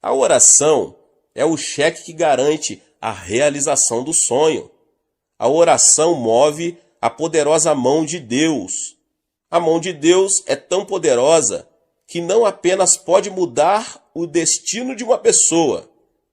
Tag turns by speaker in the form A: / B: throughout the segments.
A: A oração é o cheque que garante a realização do sonho. A oração move a poderosa mão de Deus. A mão de Deus é tão poderosa que não apenas pode mudar o destino de uma pessoa,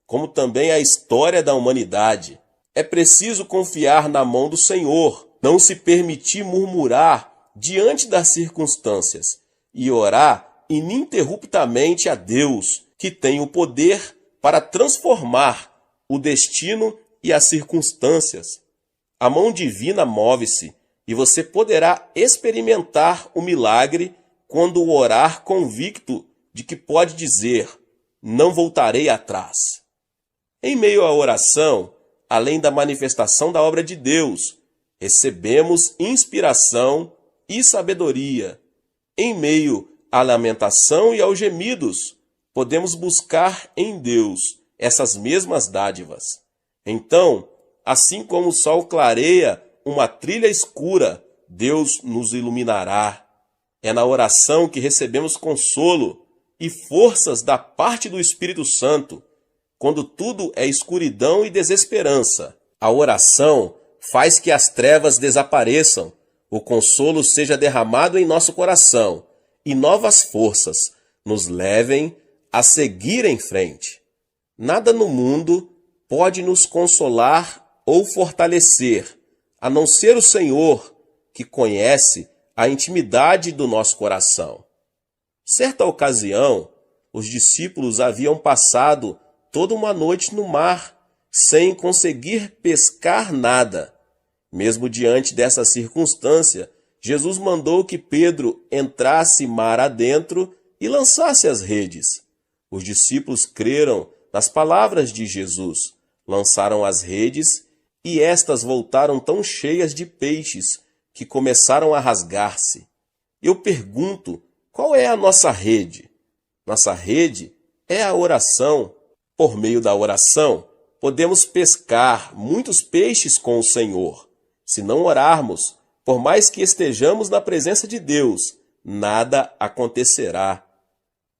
A: como também a história da humanidade. É preciso confiar na mão do Senhor, não se permitir murmurar diante das circunstâncias e orar ininterruptamente a Deus, que tem o poder para transformar o destino e as circunstâncias. A mão divina move-se e você poderá experimentar o milagre quando orar convicto de que pode dizer: não voltarei atrás. Em meio à oração, além da manifestação da obra de Deus, recebemos inspiração e sabedoria. Em meio à lamentação e aos gemidos, podemos buscar em Deus essas mesmas dádivas. Então, assim como o sol clareia uma trilha escura, Deus nos iluminará. É na oração que recebemos consolo e forças da parte do Espírito Santo, quando tudo é escuridão e desesperança. A oração faz que as trevas desapareçam, o consolo seja derramado em nosso coração e novas forças nos levem a seguir em frente. Nada no mundo pode nos consolar ou fortalecer, a não ser o Senhor, que conhece a intimidade do nosso coração. Certa ocasião, os discípulos haviam passado toda uma noite no mar, sem conseguir pescar nada. Mesmo diante dessa circunstância, Jesus mandou que Pedro entrasse mar adentro e lançasse as redes. Os discípulos creram nas palavras de Jesus, lançaram as redes e estas voltaram tão cheias de peixes que começaram a rasgar-se. Eu pergunto, qual é a nossa rede? Nossa rede é a oração. Por meio da oração, podemos pescar muitos peixes com o Senhor. Se não orarmos, por mais que estejamos na presença de Deus, nada acontecerá.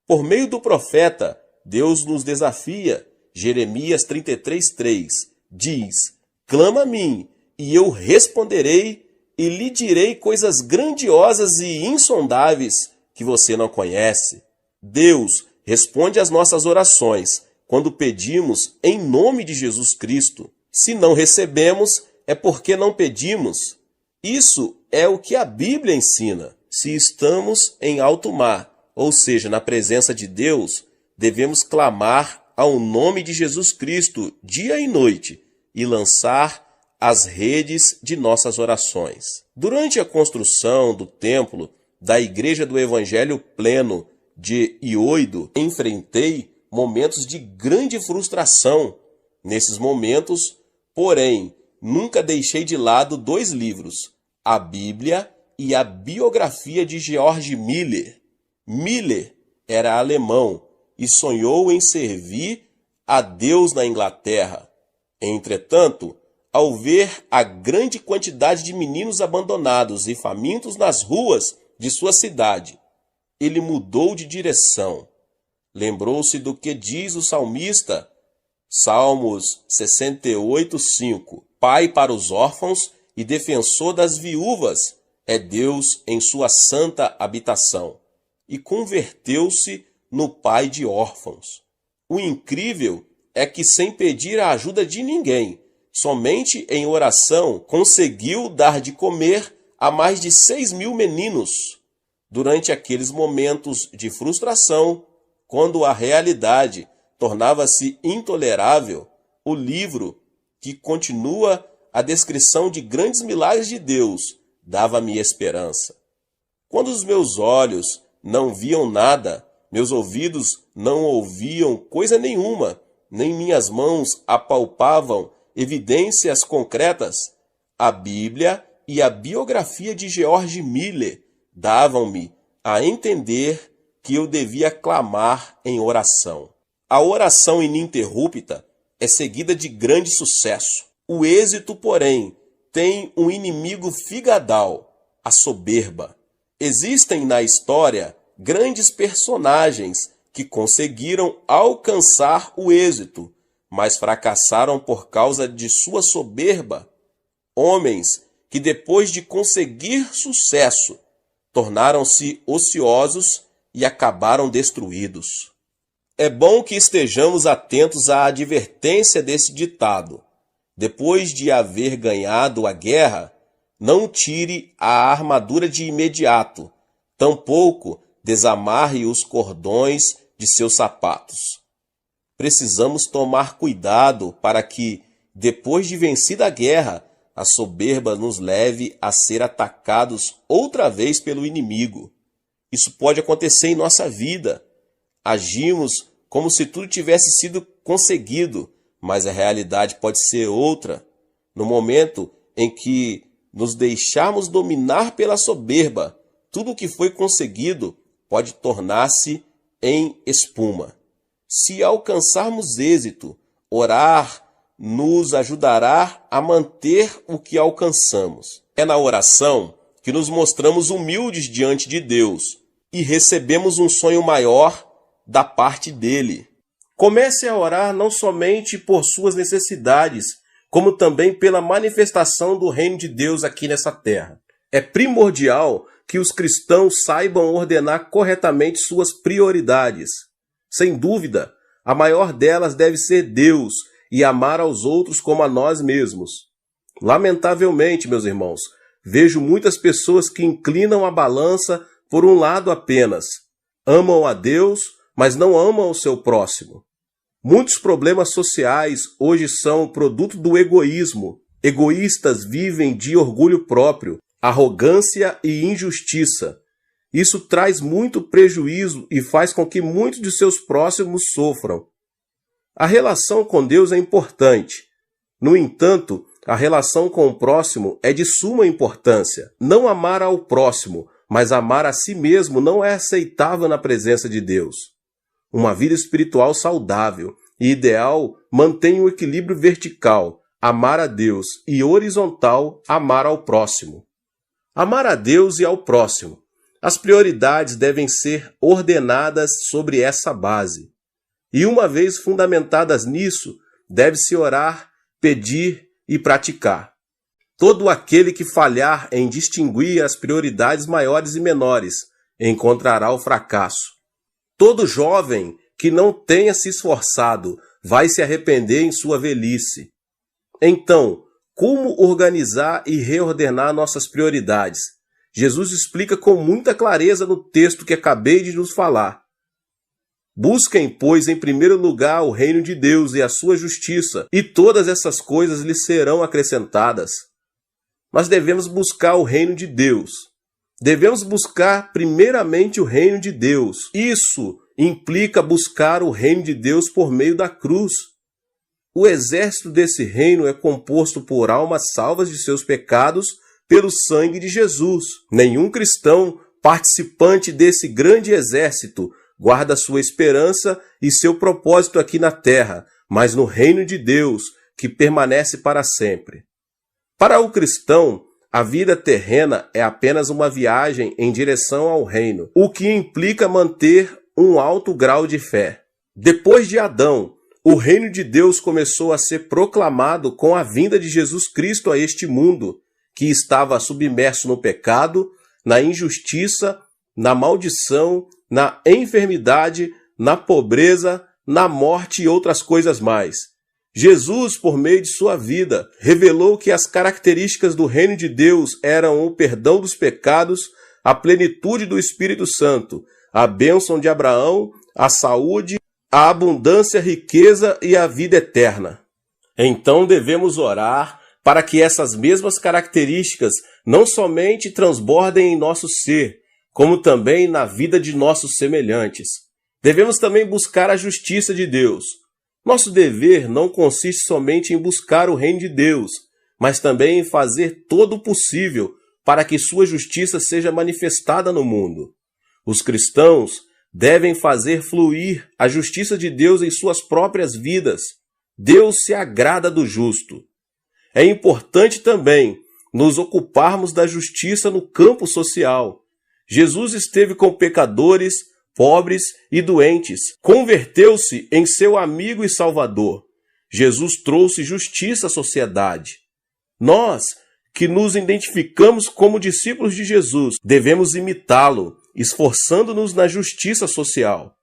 A: Por meio do profeta, Deus nos desafia. Jeremias 33:3 diz: clama a mim, e eu responderei, e lhe direi coisas grandiosas e insondáveis que você não conhece. Deus responde às nossas orações quando pedimos em nome de Jesus Cristo. Se não recebemos, é porque não pedimos. Isso é o que a Bíblia ensina. Se estamos em alto mar, ou seja, na presença de Deus, devemos clamar ao nome de Jesus Cristo dia e noite e lançar as redes de nossas orações. Durante a construção do templo da Igreja do Evangelho Pleno de Ioido, enfrentei momentos de grande frustração. Nesses momentos, porém, nunca deixei de lado 2 livros, a Bíblia e a biografia de Georg Miller. Miller era alemão e sonhou em servir a Deus na Inglaterra. Entretanto, ao ver a grande quantidade de meninos abandonados e famintos nas ruas de sua cidade, ele mudou de direção. Lembrou-se do que diz o salmista, Salmos 68:5. Pai para os órfãos e defensor das viúvas é Deus em sua santa habitação. E converteu-se no pai de órfãos. O incrível é que, sem pedir a ajuda de ninguém, somente em oração, conseguiu dar de comer a mais de 6.000 meninos. Durante aqueles momentos de frustração, quando a realidade tornava-se intolerável, o livro, que continua a descrição de grandes milagres de Deus, dava-me esperança. Quando os meus olhos não viam nada, meus ouvidos não ouviam coisa nenhuma, nem minhas mãos apalpavam evidências concretas, a Bíblia e a biografia de Georg Miller davam-me a entender que eu devia clamar em oração. A oração ininterrupta é seguida de grande sucesso. O êxito, porém, tem um inimigo figadal, a soberba. Existem na história grandes personagens que conseguiram alcançar o êxito, mas fracassaram por causa de sua soberba. Homens que, depois de conseguir sucesso, tornaram-se ociosos e acabaram destruídos. É bom que estejamos atentos à advertência desse ditado. Depois de haver ganhado a guerra, não tire a armadura de imediato, tampouco desamarre os cordões de seus sapatos. Precisamos tomar cuidado para que, depois de vencida a guerra, a soberba nos leve a ser atacados outra vez pelo inimigo. Isso pode acontecer em nossa vida. Agimos como se tudo tivesse sido conseguido, mas a realidade pode ser outra. No momento em que nos deixarmos dominar pela soberba, tudo o que foi conseguido pode tornar-se em espuma. Se alcançarmos êxito, orar nos ajudará a manter o que alcançamos. É na oração que nos mostramos humildes diante de Deus e recebemos um sonho maior da parte dele. Comece a orar não somente por suas necessidades, como também pela manifestação do reino de Deus aqui nessa terra. É primordial que os cristãos saibam ordenar corretamente suas prioridades. Sem dúvida, a maior delas deve ser Deus e amar aos outros como a nós mesmos. Lamentavelmente, meus irmãos, vejo muitas pessoas que inclinam a balança por um lado apenas. Amam a Deus, mas não amam o seu próximo. Muitos problemas sociais hoje são produto do egoísmo. Egoístas vivem de orgulho próprio, arrogância e injustiça. Isso traz muito prejuízo e faz com que muitos de seus próximos sofram. A relação com Deus é importante. No entanto, a relação com o próximo é de suma importância. Não amar ao próximo, mas amar a si mesmo não é aceitável na presença de Deus. Uma vida espiritual saudável e ideal mantém o equilíbrio vertical, amar a Deus, e horizontal, amar ao próximo. Amar a Deus e ao próximo. As prioridades devem ser ordenadas sobre essa base. E uma vez fundamentadas nisso, deve-se orar, pedir e praticar. Todo aquele que falhar em distinguir as prioridades maiores e menores encontrará o fracasso. Todo jovem que não tenha se esforçado vai se arrepender em sua velhice. Então, como organizar e reordenar nossas prioridades? Jesus explica com muita clareza no texto que acabei de nos falar. Busquem, pois, em primeiro lugar o reino de Deus e a sua justiça, e todas essas coisas lhes serão acrescentadas. Nós devemos buscar o reino de Deus. Devemos buscar primeiramente o reino de Deus. Isso implica buscar o reino de Deus por meio da cruz. O exército desse reino é composto por almas salvas de seus pecados pelo sangue de Jesus. Nenhum cristão participante desse grande exército guarda sua esperança e seu propósito aqui na terra, mas no reino de Deus, que permanece para sempre. Para o cristão, a vida terrena é apenas uma viagem em direção ao reino, o que implica manter um alto grau de fé. Depois de Adão, o reino de Deus começou a ser proclamado com a vinda de Jesus Cristo a este mundo, que estava submerso no pecado, na injustiça, na maldição, na enfermidade, na pobreza, na morte e outras coisas mais. Jesus, por meio de sua vida, revelou que as características do reino de Deus eram o perdão dos pecados, a plenitude do Espírito Santo, a bênção de Abraão, a saúde, a abundância, a riqueza e a vida eterna. Então devemos orar para que essas mesmas características não somente transbordem em nosso ser, como também na vida de nossos semelhantes. Devemos também buscar a justiça de Deus. Nosso dever não consiste somente em buscar o reino de Deus, mas também em fazer todo o possível para que sua justiça seja manifestada no mundo. Os cristãos devem fazer fluir a justiça de Deus em suas próprias vidas. Deus se agrada do justo. É importante também nos ocuparmos da justiça no campo social. Jesus esteve com pecadores, pobres e doentes. Converteu-se em seu amigo e salvador. Jesus trouxe justiça à sociedade. Nós, que nos identificamos como discípulos de Jesus, devemos imitá-lo, esforçando-nos na justiça social.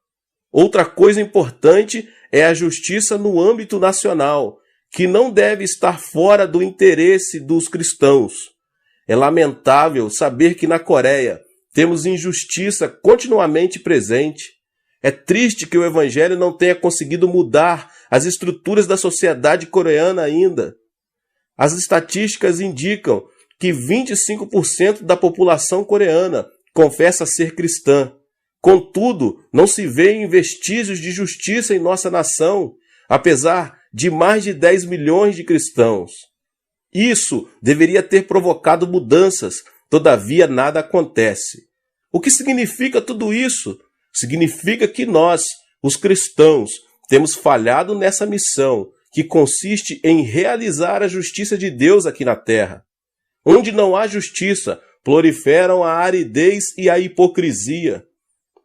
A: Outra coisa importante é a justiça no âmbito nacional, que não deve estar fora do interesse dos cristãos. É lamentável saber que na Coreia temos injustiça continuamente presente. É triste que o Evangelho não tenha conseguido mudar as estruturas da sociedade coreana ainda. As estatísticas indicam que 25% da população coreana confessa ser cristã. Contudo, não se vêem vestígios de justiça em nossa nação, apesar de mais de 10 milhões de cristãos. Isso deveria ter provocado mudanças, todavia nada acontece. O que significa tudo isso? Significa que nós, os cristãos, temos falhado nessa missão, que consiste em realizar a justiça de Deus aqui na terra. Onde não há justiça, proliferam a aridez e a hipocrisia.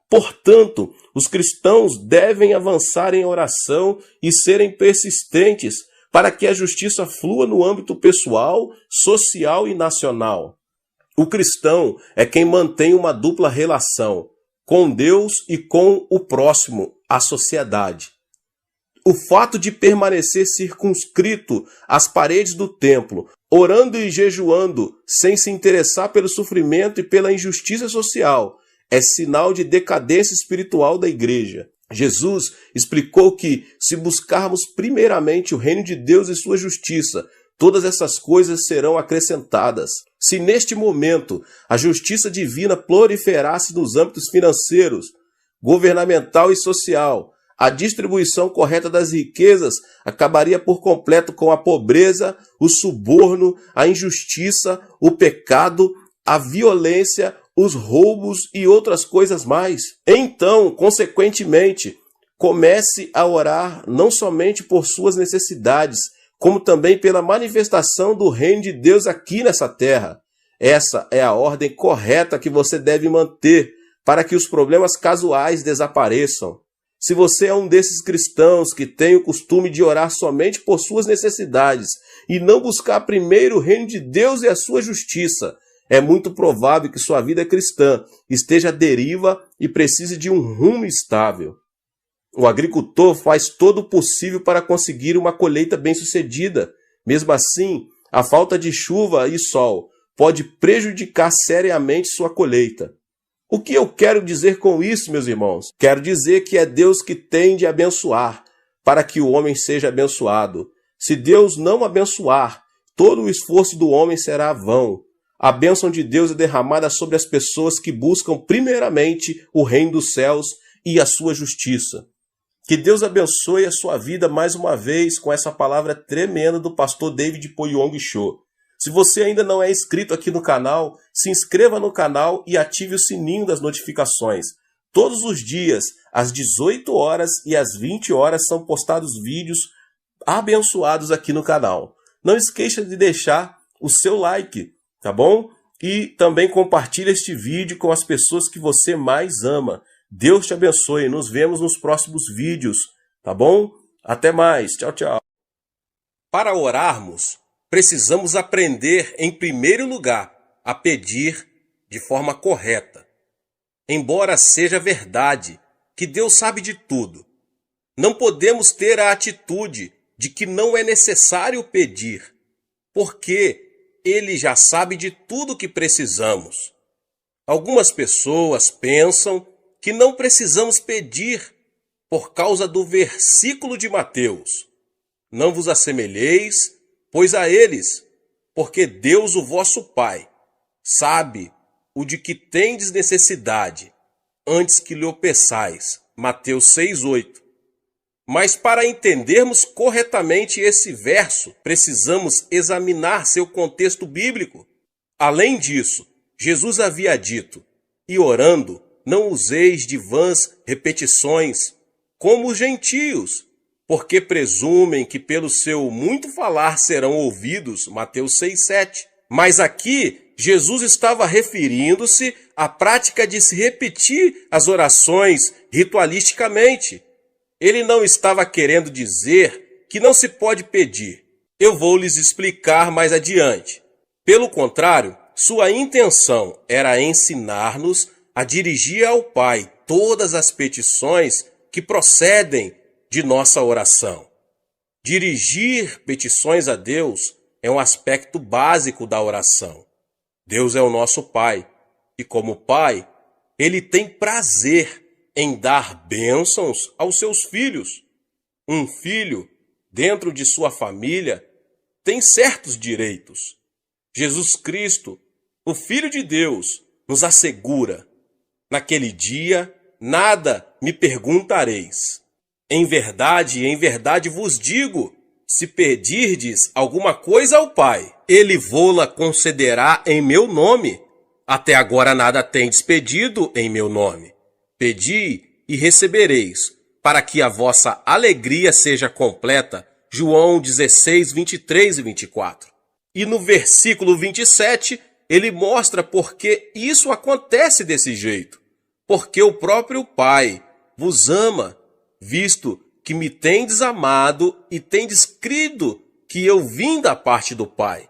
A: Portanto, os cristãos devem avançar em oração e serem persistentes para que a justiça flua no âmbito pessoal, social e nacional. O cristão é quem mantém uma dupla relação com Deus e com o próximo, a sociedade. O fato de permanecer circunscrito às paredes do templo, orando e jejuando, sem se interessar pelo sofrimento e pela injustiça social, é sinal de decadência espiritual da igreja. Jesus explicou que, se buscarmos primeiramente o reino de Deus e sua justiça, todas essas coisas serão acrescentadas. Se neste momento a justiça divina proliferasse nos âmbitos financeiros, governamental e social, a distribuição correta das riquezas acabaria por completo com a pobreza, o suborno, a injustiça, o pecado, a violência, os roubos e outras coisas mais. Então, consequentemente, comece a orar não somente por suas necessidades, como também pela manifestação do reino de Deus aqui nessa terra. Essa é a ordem correta que você deve manter para que os problemas casuais desapareçam. Se você é um desses cristãos que tem o costume de orar somente por suas necessidades e não buscar primeiro o reino de Deus e a sua justiça, é muito provável que sua vida cristã esteja à deriva e precise de um rumo estável. O agricultor faz todo o possível para conseguir uma colheita bem-sucedida. Mesmo assim, a falta de chuva e sol pode prejudicar seriamente sua colheita. O que eu quero dizer com isso, meus irmãos? Quero dizer que é Deus que tem de abençoar, para que o homem seja abençoado. Se Deus não abençoar, todo o esforço do homem será vão. A bênção de Deus é derramada sobre as pessoas que buscam primeiramente o reino dos céus e a sua justiça. Que Deus abençoe a sua vida mais uma vez com essa palavra tremenda do pastor David Poyong Cho. Se você ainda não é inscrito aqui no canal, se inscreva no canal e ative o sininho das notificações. Todos os dias, às 18 horas e às 20 horas, são postados vídeos abençoados aqui no canal. Não esqueça de deixar o seu like, tá bom? E também compartilhe este vídeo com as pessoas que você mais ama. Deus te abençoe. Nos vemos nos próximos vídeos, tá bom? Até mais. Tchau, tchau. Para orarmos, precisamos aprender, em primeiro lugar, a pedir de forma correta. Embora seja verdade que Deus sabe de tudo, não podemos ter a atitude de que não é necessário pedir, porque Ele já sabe de tudo que precisamos. Algumas pessoas pensam que não precisamos pedir por causa do versículo de Mateus. Não vos assemelheis, pois a eles, porque Deus, o vosso Pai, sabe o de que tendes necessidade, antes que lhe o peçais. Mateus 6:8. Mas para entendermos corretamente esse verso, precisamos examinar seu contexto bíblico. Além disso, Jesus havia dito: e orando, não useis de vãs repetições, como os gentios, porque presumem que pelo seu muito falar serão ouvidos. Mateus 6:7. Mas aqui, Jesus estava referindo-se à prática de se repetir as orações ritualisticamente. Ele não estava querendo dizer que não se pode pedir. Eu vou lhes explicar mais adiante. Pelo contrário, sua intenção era ensinar-nos a dirigir ao Pai todas as petições que procedem de nossa oração. Dirigir petições a Deus é um aspecto básico da oração. Deus é o nosso Pai, e como Pai, Ele tem prazer em dar bênçãos aos seus filhos. Um filho, dentro de sua família, tem certos direitos. Jesus Cristo, o Filho de Deus, nos assegura: naquele dia, nada me perguntareis. Em verdade vos digo, se pedirdes alguma coisa ao Pai, Ele vô-la concederá em meu nome. Até agora nada tendes pedido em meu nome. Pedi e recebereis, para que a vossa alegria seja completa. João 16, 23 e 24. E no versículo 27, ele mostra por que isso acontece desse jeito. Porque o próprio Pai vos ama, visto que me tendes amado e tendes crido que eu vim da parte do Pai.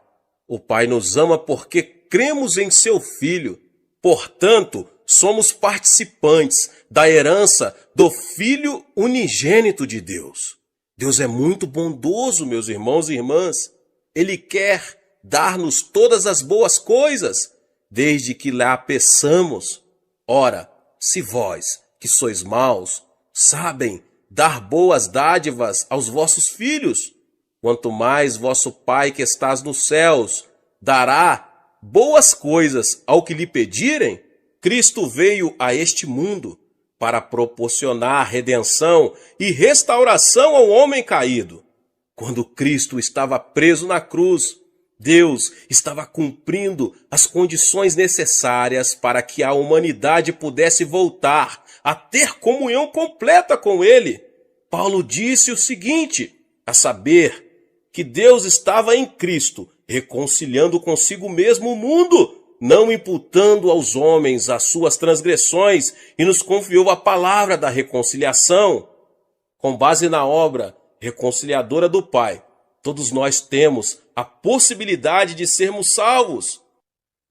A: O Pai nos ama porque cremos em seu Filho. Portanto, somos participantes da herança do Filho unigênito de Deus. Deus é muito bondoso, meus irmãos e irmãs. Ele quer dar-nos todas as boas coisas, desde que lá peçamos. Ora, se vós, que sois maus, sabem dar boas dádivas aos vossos filhos, quanto mais vosso Pai que estás nos céus dará boas coisas ao que lhe pedirem. Cristo veio a este mundo para proporcionar redenção e restauração ao homem caído. Quando Cristo estava preso na cruz, Deus estava cumprindo as condições necessárias para que a humanidade pudesse voltar a ter comunhão completa com Ele. Paulo disse o seguinte, a saber, que Deus estava em Cristo, reconciliando consigo mesmo o mundo, não imputando aos homens as suas transgressões, e nos confiou a palavra da reconciliação. Com base na obra reconciliadora do Pai, todos nós temos a possibilidade de sermos salvos.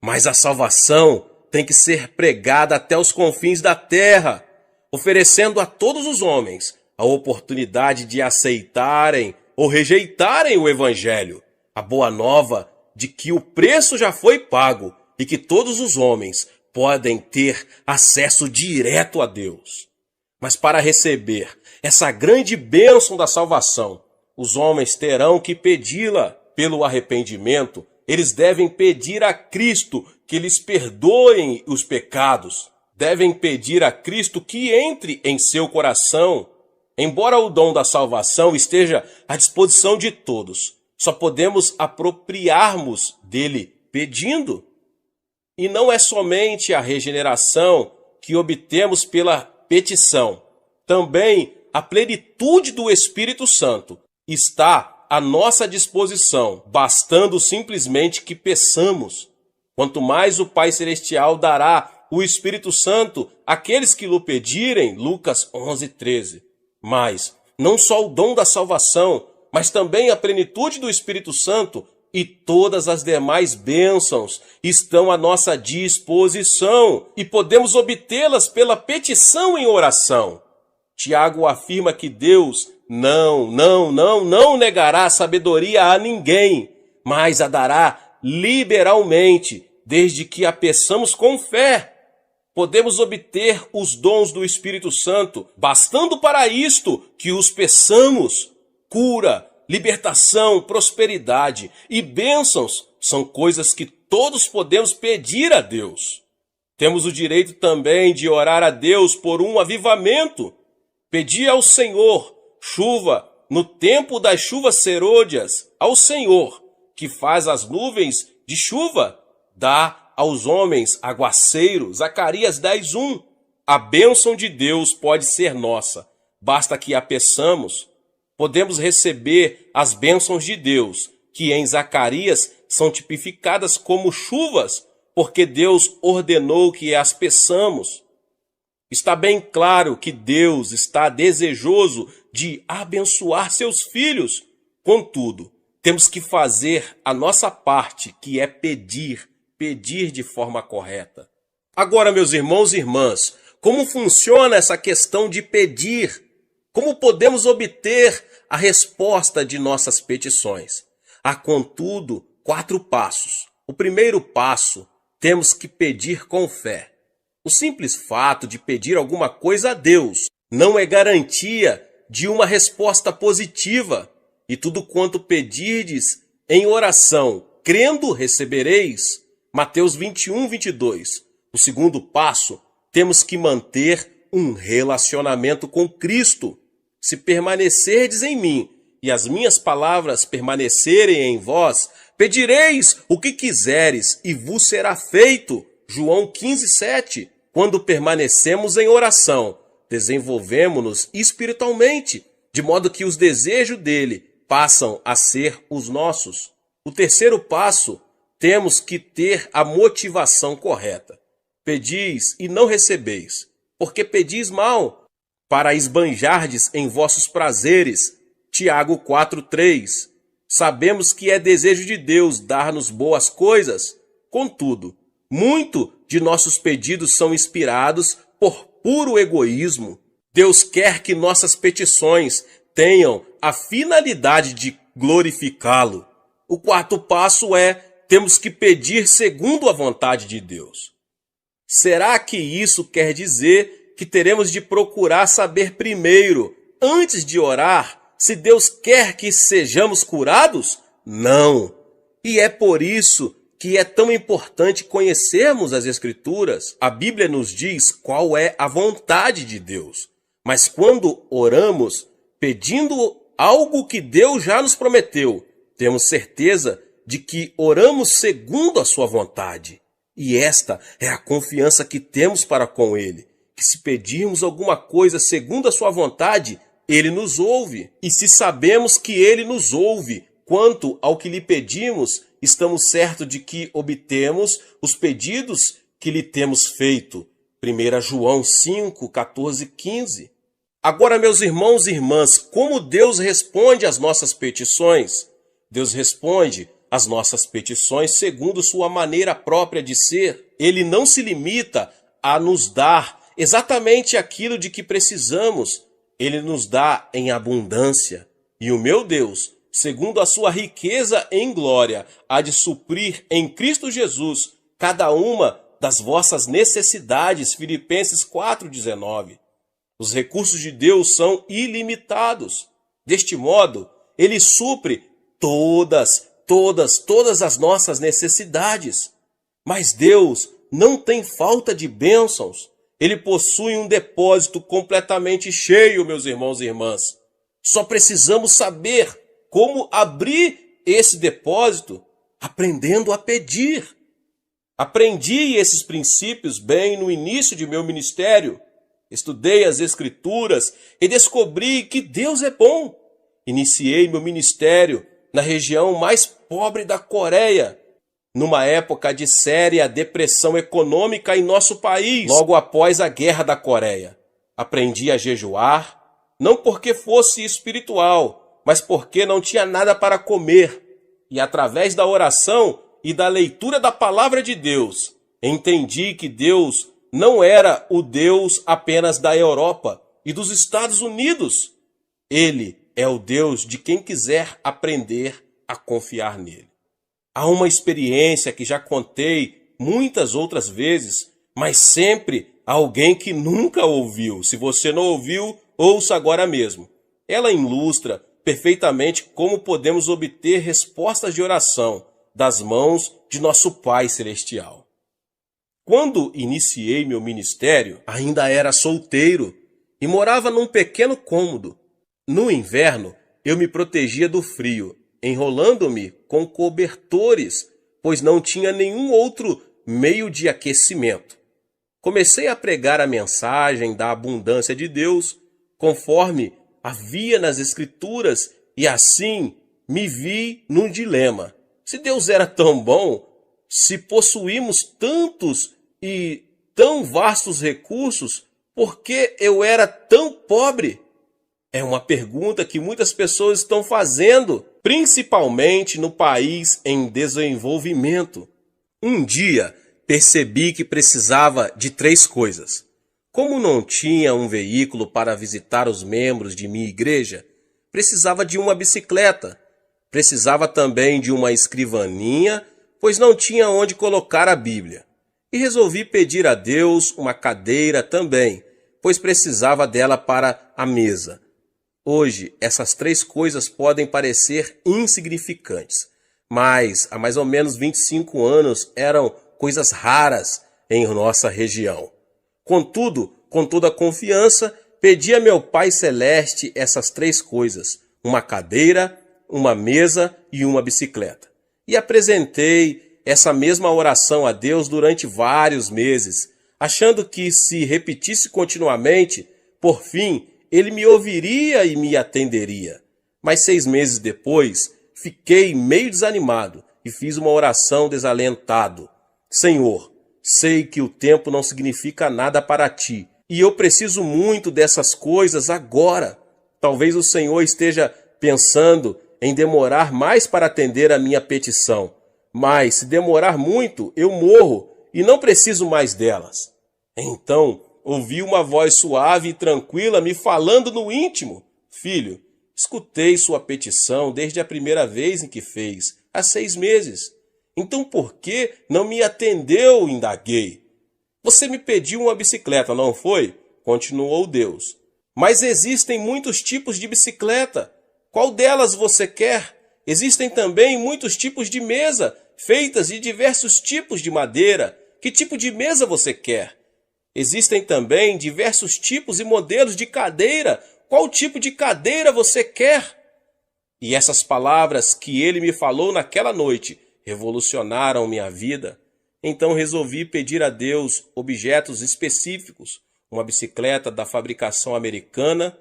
A: Mas a salvação tem que ser pregada até os confins da terra, oferecendo a todos os homens a oportunidade de aceitarem ou rejeitarem o Evangelho, a boa nova de que o preço já foi pago e que todos os homens podem ter acesso direto a Deus. Mas para receber essa grande bênção da salvação, os homens terão que pedi-la pelo arrependimento. Eles devem pedir a Cristo que lhes perdoem os pecados. Devem pedir a Cristo que entre em seu coração. Embora o dom da salvação esteja à disposição de todos, só podemos apropriarmos dele pedindo. E não é somente a regeneração que obtemos pela petição. Também a plenitude do Espírito Santo está à nossa disposição, bastando simplesmente que peçamos. Quanto mais o Pai Celestial dará o Espírito Santo àqueles que lhe pedirem, Lucas 11:13. Mas não só o dom da salvação, mas também a plenitude do Espírito Santo e todas as demais bênçãos estão à nossa disposição e podemos obtê-las pela petição em oração. Tiago afirma que Deus não negará a sabedoria a ninguém, mas a dará liberalmente, desde que a peçamos com fé. Podemos obter os dons do Espírito Santo, bastando para isto que os peçamos. Cura, libertação, prosperidade e bênçãos são coisas que todos podemos pedir a Deus. Temos o direito também de orar a Deus por um avivamento. Pedir ao Senhor chuva no tempo das chuvas serôdias, ao Senhor que faz as nuvens de chuva, dá aos homens aguaceiro. Zacarias 10:1. A bênção de Deus pode ser nossa, basta que a peçamos. Podemos receber as bênçãos de Deus, que em Zacarias são tipificadas como chuvas, porque Deus ordenou que as peçamos. Está bem claro que Deus está desejoso de abençoar seus filhos. Contudo, temos que fazer a nossa parte, que é pedir de forma correta. Agora, meus irmãos e irmãs, como funciona essa questão de pedir? Como podemos obter a resposta de nossas petições? Há, contudo, 4 passos. O primeiro passo, temos que pedir com fé. O simples fato de pedir alguma coisa a Deus não é garantia de uma resposta positiva. E tudo quanto pedirdes em oração, crendo, recebereis. Mateus 21, 22. O segundo passo, temos que manter um relacionamento com Cristo. Se permanecerdes em mim e as minhas palavras permanecerem em vós, pedireis o que quiseres e vos será feito. João 15, 7. Quando permanecemos em oração, desenvolvemos-nos espiritualmente, de modo que os desejos dele passam a ser os nossos. O terceiro passo, temos que ter a motivação correta. Pedis e não recebeis, porque pedis mal, para esbanjardes em vossos prazeres. Tiago 4:3. Sabemos que é desejo de Deus dar-nos boas coisas. Contudo, muito de nossos pedidos são inspirados por puro egoísmo. Deus quer que nossas petições tenham a finalidade de glorificá-lo. O quarto passo é, temos que pedir segundo a vontade de Deus. Será que isso quer dizer que teremos de procurar saber primeiro, antes de orar, se Deus quer que sejamos curados? Não. E é por isso que é tão importante conhecermos as Escrituras. A Bíblia nos diz qual é a vontade de Deus. Mas quando oramos, pedindo algo que Deus já nos prometeu, temos certeza de que oramos segundo a sua vontade. E esta é a confiança que temos para com Ele, que se pedirmos alguma coisa segundo a sua vontade, Ele nos ouve. E se sabemos que Ele nos ouve, quanto ao que lhe pedimos, estamos certos de que obtemos os pedidos que lhe temos feito. 1 João 5, 14, 15. Agora, meus irmãos e irmãs, como Deus responde às nossas petições? Deus responde às nossas petições segundo sua maneira própria de ser. Ele não se limita a nos dar exatamente aquilo de que precisamos. Ele nos dá em abundância. E o meu Deus, segundo a sua riqueza em glória, há de suprir em Cristo Jesus cada uma das vossas necessidades. Filipenses 4,19. Os recursos de Deus são ilimitados. Deste modo, Ele supre todas as nossas necessidades. Mas Deus não tem falta de bênçãos. Ele possui um depósito completamente cheio, meus irmãos e irmãs. Só precisamos saber como abrir esse depósito, aprendendo a pedir. Aprendi esses princípios bem no início de meu ministério. Estudei as Escrituras e descobri que Deus é bom. Iniciei meu ministério na região mais pobre da Coreia, numa época de séria depressão econômica em nosso país, logo após a Guerra da Coreia. Aprendi a jejuar, não porque fosse espiritual, mas porque não tinha nada para comer. E através da oração e da leitura da palavra de Deus, entendi que Deus não era o Deus apenas da Europa e dos Estados Unidos. Ele é o Deus de quem quiser aprender a confiar nele. Há uma experiência que já contei muitas outras vezes, mas sempre há alguém que nunca ouviu. Se você não ouviu, ouça agora mesmo. Ela ilustra perfeitamente como podemos obter respostas de oração das mãos de nosso Pai Celestial. Quando iniciei meu ministério, ainda era solteiro e morava num pequeno cômodo. No inverno, eu me protegia do frio, enrolando-me com cobertores, pois não tinha nenhum outro meio de aquecimento. Comecei a pregar a mensagem da abundância de Deus, conforme havia nas Escrituras, e assim me vi num dilema. Se Deus era tão bom, se possuímos tantos e tão vastos recursos, por que eu era tão pobre? É uma pergunta que muitas pessoas estão fazendo, principalmente no país em desenvolvimento. Um dia percebi que precisava de 3 coisas. Como não tinha um veículo para visitar os membros de minha igreja, precisava de uma bicicleta. Precisava também de uma escrivaninha, pois não tinha onde colocar a Bíblia. E resolvi pedir a Deus uma cadeira também, pois precisava dela para a mesa. Hoje, essas 3 coisas podem parecer insignificantes, mas há mais ou menos 25 anos eram coisas raras em nossa região. Contudo, com toda confiança, pedi a meu Pai Celeste essas 3 coisas, uma cadeira, uma mesa e uma bicicleta. E apresentei essa mesma oração a Deus durante vários meses, achando que se repetisse continuamente, por fim, Ele me ouviria e me atenderia. Mas 6 meses depois, fiquei meio desanimado e fiz uma oração desalentado. Senhor, sei que o tempo não significa nada para ti, e eu preciso muito dessas coisas agora. Talvez o Senhor esteja pensando em demorar mais para atender a minha petição, mas se demorar muito, eu morro e não preciso mais delas. Então, ouvi uma voz suave e tranquila me falando no íntimo. Filho, escutei sua petição desde a primeira vez em que fez, há 6 meses. Então por que não me atendeu? Indaguei. Você me pediu uma bicicleta, não foi? Continuou Deus. Mas existem muitos tipos de bicicleta. Qual delas você quer? Existem também muitos tipos de mesa, feitas de diversos tipos de madeira. Que tipo de mesa você quer? Existem também diversos tipos e modelos de cadeira. Qual tipo de cadeira você quer? E essas palavras que ele me falou naquela noite revolucionaram minha vida. Então resolvi pedir a Deus objetos específicos. Uma bicicleta da fabricação americana,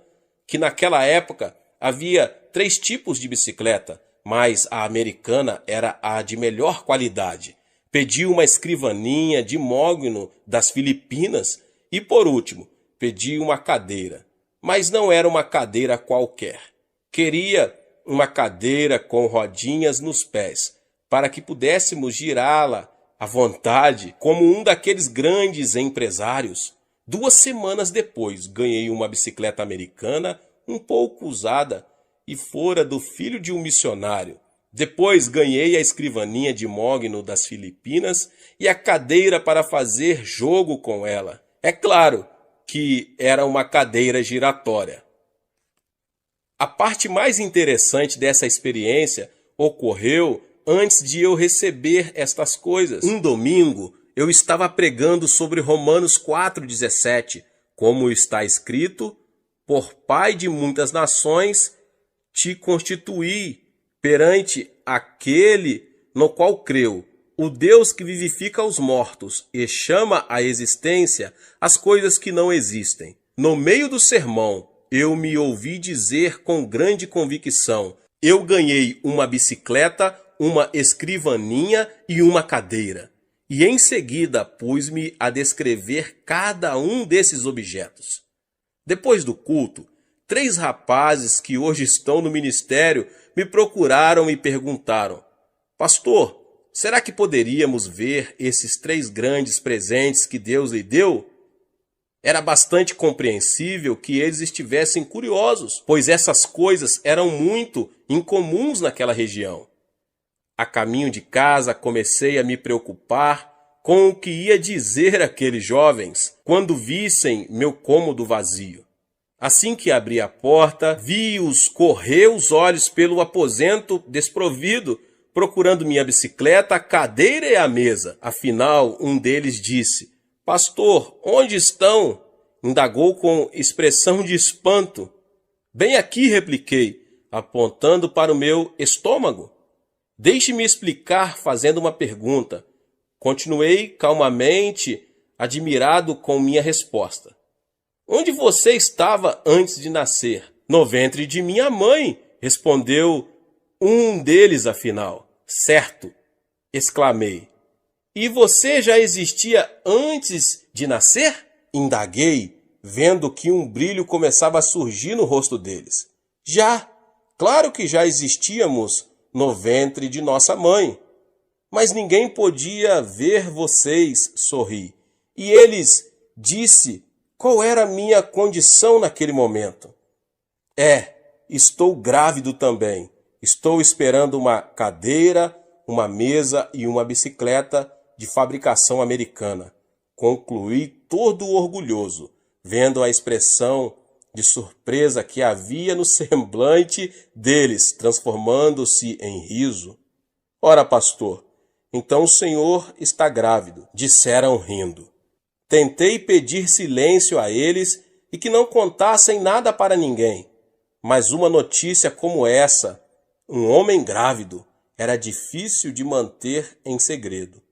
A: que naquela época havia 3 tipos de bicicleta, mas a americana era a de melhor qualidade. Pedi uma escrivaninha de mogno das Filipinas e, por último, pedi uma cadeira. Mas não era uma cadeira qualquer. Queria uma cadeira com rodinhas nos pés, para que pudéssemos girá-la à vontade, como um daqueles grandes empresários. 2 semanas depois, ganhei uma bicicleta americana, um pouco usada, e fora do filho de um missionário. Depois ganhei a escrivaninha de mogno das Filipinas e a cadeira para fazer jogo com ela. É claro que era uma cadeira giratória. A parte mais interessante dessa experiência ocorreu antes de eu receber estas coisas. Um domingo eu estava pregando sobre Romanos 4,17, como está escrito: por pai de muitas nações te constituí perante aquele no qual creu, o Deus que vivifica os mortos e chama à existência as coisas que não existem. No meio do sermão, eu me ouvi dizer com grande convicção: eu ganhei uma bicicleta, uma escrivaninha e uma cadeira. E em seguida pus-me a descrever cada um desses objetos. Depois do culto, 3 rapazes que hoje estão no ministério me procuraram e perguntaram: pastor, será que poderíamos ver esses 3 grandes presentes que Deus lhe deu? Era bastante compreensível que eles estivessem curiosos, pois essas coisas eram muito incomuns naquela região. A caminho de casa comecei a me preocupar com o que ia dizer aqueles jovens quando vissem meu cômodo vazio. Assim que abri a porta, vi-os correr os olhos pelo aposento desprovido, procurando minha bicicleta, a cadeira e a mesa. Afinal, um deles disse: pastor, onde estão? Indagou com expressão de espanto. Bem aqui, repliquei, apontando para o meu estômago. Deixe-me explicar fazendo uma pergunta. Continuei calmamente, admirado com minha resposta. Onde você estava antes de nascer? No ventre de minha mãe, respondeu um deles afinal. Certo, exclamei. E você já existia antes de nascer? Indaguei, vendo que um brilho começava a surgir no rosto deles. Já, claro que já existíamos no ventre de nossa mãe. Mas ninguém podia ver vocês, sorri. E eles disse qual era a minha condição naquele momento. Estou grávido também. Estou esperando uma cadeira, uma mesa e uma bicicleta de fabricação americana. Concluí todo orgulhoso, vendo a expressão de surpresa que havia no semblante deles, transformando-se em riso. Ora, pastor, então o senhor está grávido, disseram rindo. Tentei pedir silêncio a eles e que não contassem nada para ninguém. Mas uma notícia como essa, um homem grávido, era difícil de manter em segredo.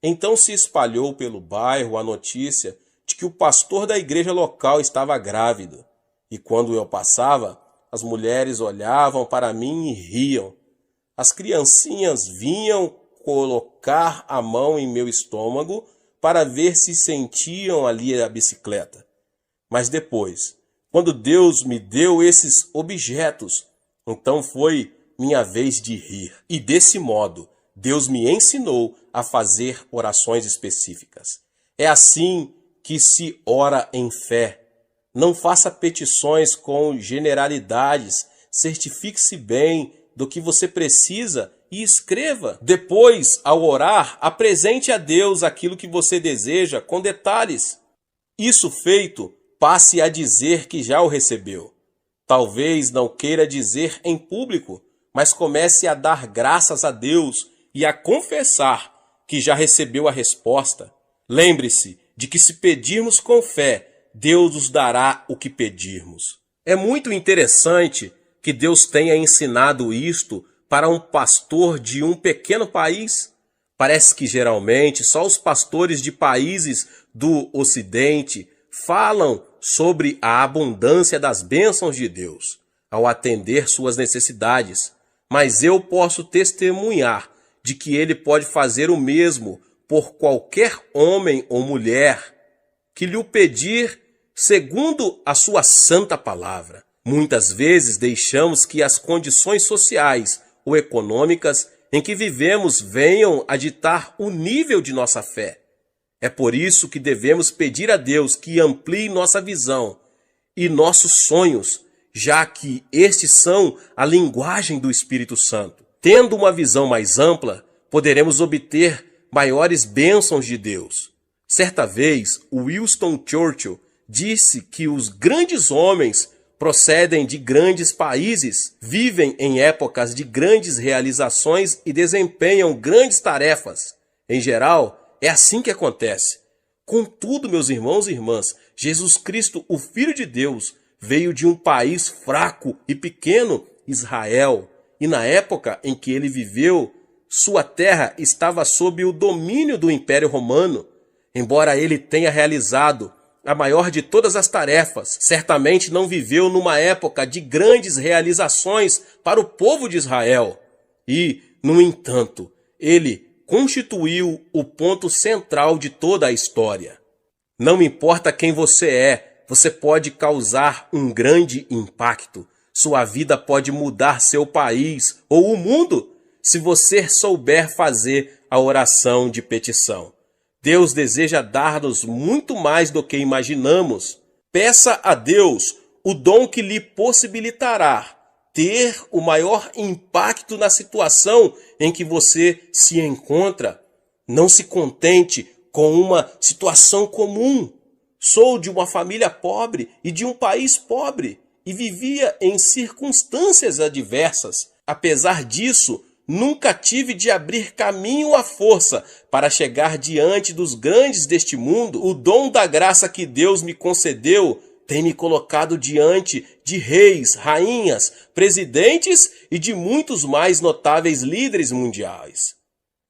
A: Então se espalhou pelo bairro a notícia de que o pastor da igreja local estava grávido. E quando eu passava, as mulheres olhavam para mim e riam. As criancinhas vinham colocar a mão em meu estômago para ver se sentiam ali a bicicleta. Mas depois, quando Deus me deu esses objetos, então foi minha vez de rir. E desse modo, Deus me ensinou a fazer orações específicas. É assim que se ora em fé. Não faça petições com generalidades. Certifique-se bem do que você precisa e escreva. Depois, ao orar, apresente a Deus aquilo que você deseja com detalhes. Isso feito, passe a dizer que já o recebeu. Talvez não queira dizer em público, mas comece a dar graças a Deus e a confessar que já recebeu a resposta. Lembre-se de que se pedirmos com fé, Deus nos dará o que pedirmos. É muito interessante que Deus tenha ensinado isto para um pastor de um pequeno país. Parece que geralmente só os pastores de países do Ocidente falam sobre a abundância das bênçãos de Deus ao atender suas necessidades. Mas eu posso testemunhar de que ele pode fazer o mesmo por qualquer homem ou mulher que lhe o pedir segundo a sua santa palavra. Muitas vezes deixamos que as condições sociais ou econômicas em que vivemos venham a ditar o nível de nossa fé. É por isso que devemos pedir a Deus que amplie nossa visão e nossos sonhos, já que estes são a linguagem do Espírito Santo. Tendo uma visão mais ampla, poderemos obter maiores bênçãos de Deus. Certa vez, Winston Churchill disse que os grandes homens procedem de grandes países, vivem em épocas de grandes realizações e desempenham grandes tarefas. Em geral, é assim que acontece. Contudo, meus irmãos e irmãs, Jesus Cristo, o Filho de Deus, veio de um país fraco e pequeno, Israel, e na época em que ele viveu, sua terra estava sob o domínio do Império Romano. Embora ele tenha realizado a maior de todas as tarefas, certamente não viveu numa época de grandes realizações para o povo de Israel. E, no entanto, ele constituiu o ponto central de toda a história. Não importa quem você é, você pode causar um grande impacto. Sua vida pode mudar seu país ou o mundo se você souber fazer a oração de petição. Deus deseja dar-nos muito mais do que imaginamos. Peça a Deus o dom que lhe possibilitará ter o maior impacto na situação em que você se encontra. Não se contente com uma situação comum. Sou de uma família pobre e de um país pobre e vivia em circunstâncias adversas. Apesar disso, nunca tive de abrir caminho à força para chegar diante dos grandes deste mundo. O dom da graça que Deus me concedeu tem me colocado diante de reis, rainhas, presidentes e de muitos mais notáveis líderes mundiais.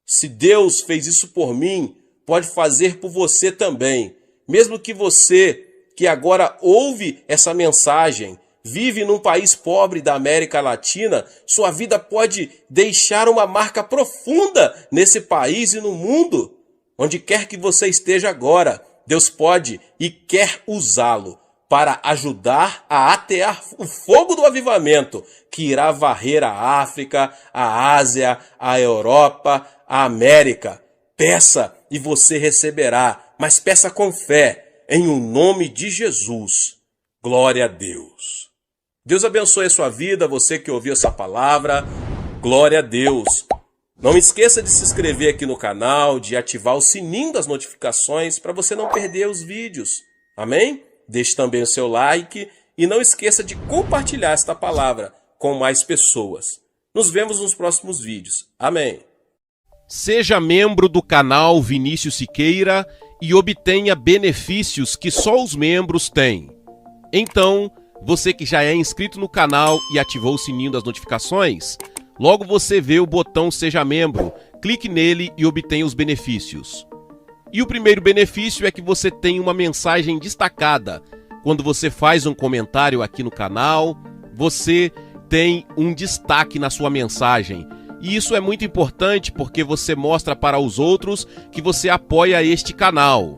A: Se Deus fez isso por mim, pode fazer por você também. Mesmo que você, que agora ouve essa mensagem, vive num país pobre da América Latina, sua vida pode deixar uma marca profunda nesse país e no mundo. Onde quer que você esteja agora, Deus pode e quer usá-lo para ajudar a atear o fogo do avivamento que irá varrer a África, a Ásia, a Europa, a América. Peça e você receberá, mas peça com fé, em o nome de Jesus. Glória a Deus. Deus abençoe a sua vida, você que ouviu essa palavra. Glória a Deus. Não esqueça de se inscrever aqui no canal, de ativar o sininho das notificações para você não perder os vídeos. Amém? Deixe também o seu like e não esqueça de compartilhar esta palavra com mais pessoas. Nos vemos nos próximos vídeos. Amém.
B: Seja membro do canal Vinícius Siqueira e obtenha benefícios que só os membros têm. Então, você que já é inscrito no canal e ativou o sininho das notificações, logo você vê o botão Seja Membro, clique nele e obtenha os benefícios. E o primeiro benefício é que você tem uma mensagem destacada. Quando você faz um comentário aqui no canal, você tem um destaque na sua mensagem. E isso é muito importante porque você mostra para os outros que você apoia este canal.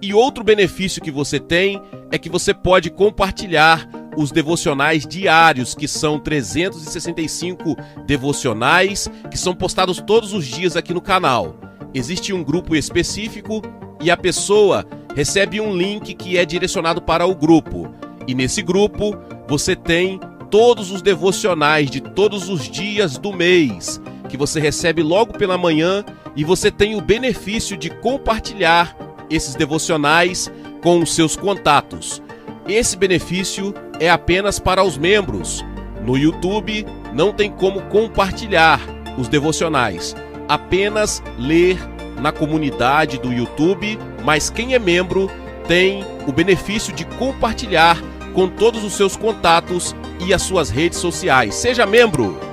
B: E outro benefício que você tem é que você pode compartilhar os devocionais diários, que são 365 devocionais, que são postados todos os dias aqui no canal. Existe um grupo específico e a pessoa recebe um link que é direcionado para o grupo. E nesse grupo você tem todos os devocionais de todos os dias do mês, que você recebe logo pela manhã, e você tem o benefício de compartilhar esses devocionais com os seus contatos. Esse benefício é apenas para os membros. No YouTube não tem como compartilhar os devocionais, apenas ler na comunidade do YouTube, mas quem é membro tem o benefício de compartilhar com todos os seus contatos e as suas redes sociais. Seja membro!